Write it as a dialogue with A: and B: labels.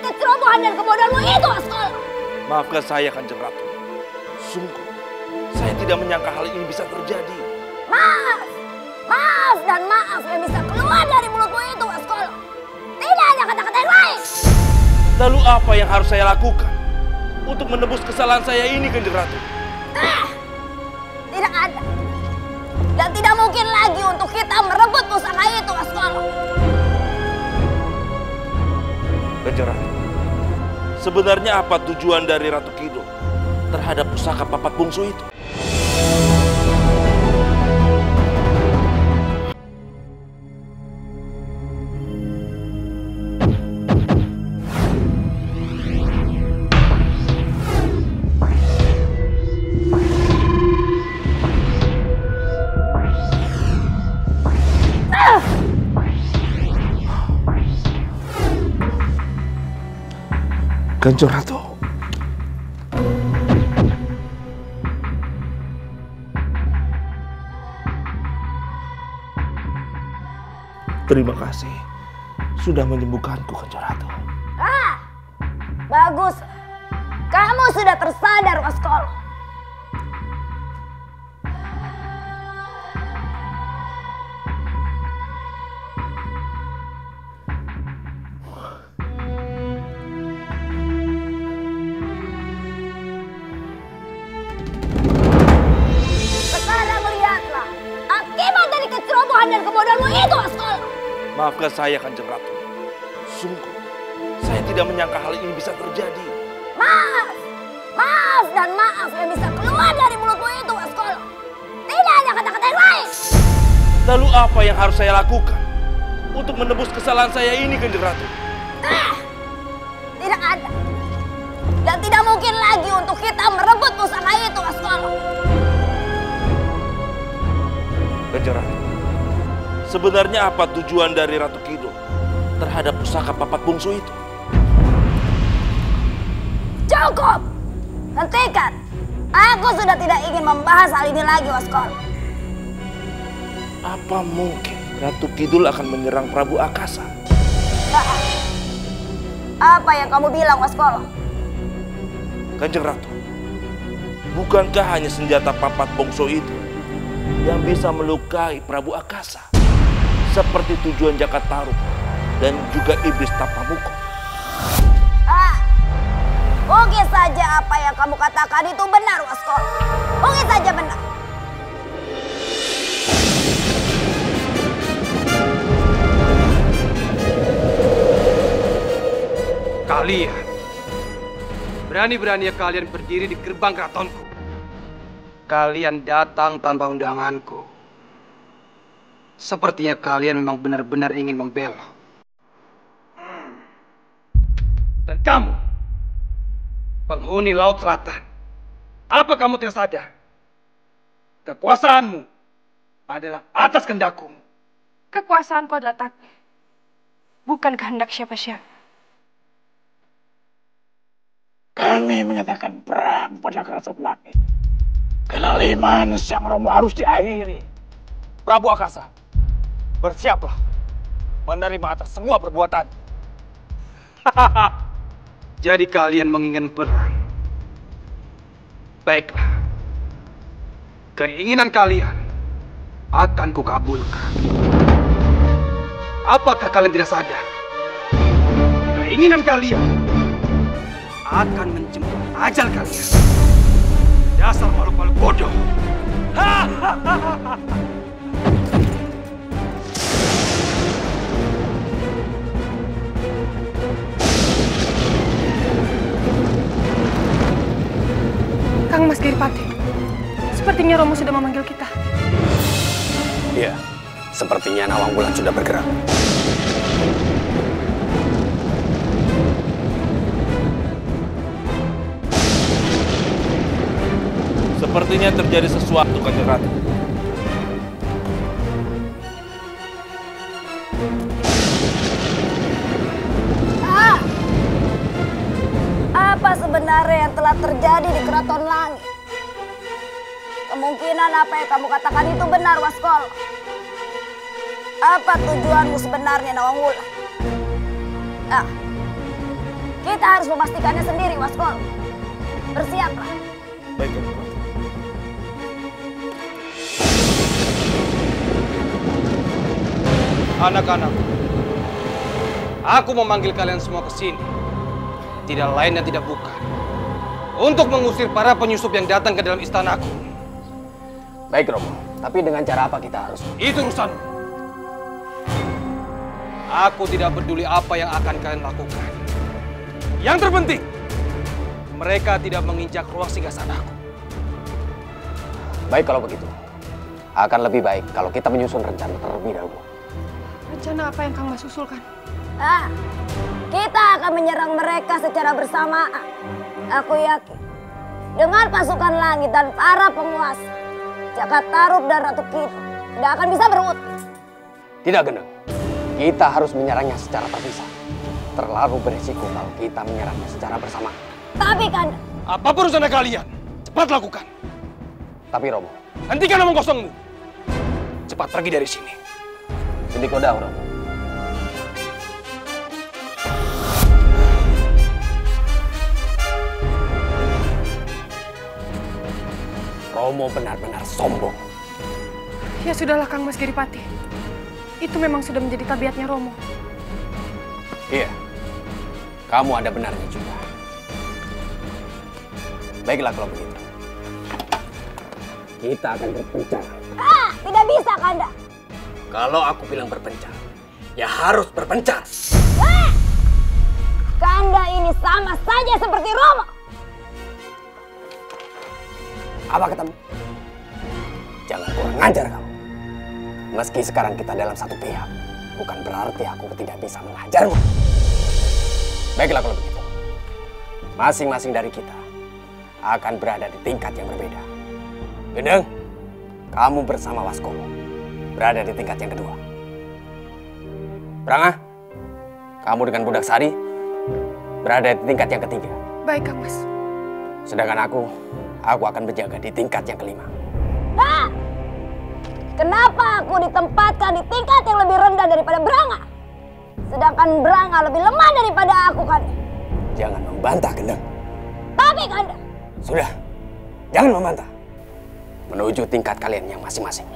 A: dari kecerobohan dan kebodohanmu itu, Waskolo.
B: Maafkan saya, Kanjeng Ratu. Sungguh, saya tidak menyangka hal ini bisa terjadi.
A: Maaf! Maaf dan maaf yang bisa keluar dari mulutmu itu, Waskolo. Tidak ada kata-kata yang lain.
B: Lalu apa yang harus saya lakukan untuk menebus kesalahan saya ini, Kanjeng Ratu?
A: Tidak ada. Dan tidak mungkin lagi untuk kita merebut pusaka itu, Waskolo.
B: Kanjeng Ratu, sebenarnya apa tujuan dari Ratu Kidul terhadap pusaka papat bungsu itu? Kanjeng Ratu. Terima kasih sudah menyembuhkanku, Kanjeng Ratu.
A: Bagus. Kamu sudah tersadar, Waskolo. Dan kebodohanmu itu, Waskolo.
B: Maafkan saya, Kanjeng Ratu. Sungguh, saya tidak menyangka hal ini bisa terjadi.
A: Maaf! Maaf dan maaf yang bisa keluar dari mulutmu itu, Waskolo. Tidak ada kata-kata yang lain.
B: Lalu apa yang harus saya lakukan untuk menebus kesalahan saya ini, Kanjeng Ratu?
A: Tidak ada. Dan tidak mungkin lagi untuk kita merebut pusaka itu, Waskolo.
B: Kanjeng Ratu, sebenarnya apa tujuan dari Ratu Kidul terhadap pusaka papat bungsu itu?
A: Cukup! Hentikan! Aku sudah tidak ingin membahas hal ini lagi, Waskolo.
B: Apa mungkin Ratu Kidul akan menyerang Prabu Akasa?
A: Apa yang kamu bilang, Waskolo?
B: Kanjeng Ratu, bukankah hanya senjata papat bungsu itu yang bisa melukai Prabu Akasa? Seperti tujuan Jakat Tarub dan juga iblis Tapamuko.
A: Mungkin saja apa yang kamu katakan itu benar, Waskolo. Mungkin saja benar.
C: Kalian, berani-beraninya kalian berdiri di gerbang keratonku. Kalian datang tanpa undanganku. Sepertinya kalian memang benar-benar ingin membela. Dan kamu, penghuni Laut Selatan, apa kamu tidak sadar? Kekuasaanmu adalah atas kehendakku.
D: Kekuasaanku adalah takdir, bukan kehendak siapa-siapa.
E: Kami menyatakan perang pada Kerajaan Langit. Kelaliman Sang Romo harus diakhiri.
C: Prabu Akasa, bersiaplah menerima atas semua perbuatan. Jadi kalian menginginkan perang. Baiklah. Keinginan kalian akan kukabulkan. Apakah kalian tidak sadar? Keinginan kalian akan menjemput ajal kalian. Dasar makhluk-makhluk bodoh.
D: Kang Mas Giripati, sepertinya Romo sudah memanggil kita.
E: Iya, sepertinya Nawang Wulan sudah bergerak.
B: Sepertinya terjadi sesuatu, Kanjeng Ratu.
A: Apa sebenarnya yang telah terjadi di Keraton Langit? Kemungkinan apa yang kamu katakan itu benar, Waskolo. Apa tujuanmu sebenarnya, Nawang Wulan? Kita harus memastikannya sendiri, Waskolo. Bersiaplah.
B: Baik, Adipati.
C: Anak-anak, aku memanggil kalian semua ke sini. Tidak lain dan tidak bukan untuk mengusir para penyusup yang datang ke dalam istanaku.
F: Baik, Romo. Tapi dengan cara apa kita harus?
C: Itu urusan. Aku tidak peduli apa yang akan kalian lakukan. Yang terpenting, mereka tidak menginjak ruang singgasanaku.
F: Baik kalau begitu. Akan lebih baik kalau kita menyusun rencana terlebih dahulu.
D: Rencana apa yang Kang Mas usulkan?
A: Kita akan menyerang mereka secara bersamaan. Aku yakin dengan pasukan langit dan para penguasa, Jakatarup dan Ratu Kidul tidak akan bisa berebut.
F: Tidak, Gendeng. Kita harus menyerangnya secara terpisah. Terlalu berisiko kalau kita menyerangnya secara bersamaan.
A: Tapi Kanda,
C: Apapun rencana kalian, cepat lakukan.
F: Tapi Romo,
C: Hentikan omong kosongmu. Cepat pergi dari sini.
F: Sindikoda, Romo. Romo benar-benar sombong.
D: Ya sudahlah Kang Mas Giripati. Itu memang sudah menjadi tabiatnya Romo.
F: Iya, kamu ada benarnya juga. Baiklah kalau begitu. Kita akan berpencar.
A: tidak bisa Kanda.
F: Kalau aku bilang berpencar, ya harus berpencar.
A: Kanda ini sama saja seperti Romo.
F: Apa katamu? Jangan kurang ajar kamu. Meski sekarang kita dalam satu pihak, bukan berarti aku tidak bisa mengajarmu. Baiklah kalau begitu. Masing-masing dari kita akan berada di tingkat yang berbeda. Gendeng, kamu bersama Waskolo berada di tingkat yang kedua. Branga, kamu dengan Budak Sari berada di tingkat yang ketiga.
D: Baik Kang Mas.
F: Sedangkan aku akan berjaga di tingkat yang kelima.
A: Kenapa aku ditempatkan di tingkat yang lebih rendah daripada Branga? Sedangkan Branga lebih lemah daripada aku, Kanda.
F: Jangan membantah, Gendeng.
A: Tapi, Kanda.
F: Sudah, jangan membantah. Menuju tingkat kalian yang masing-masing.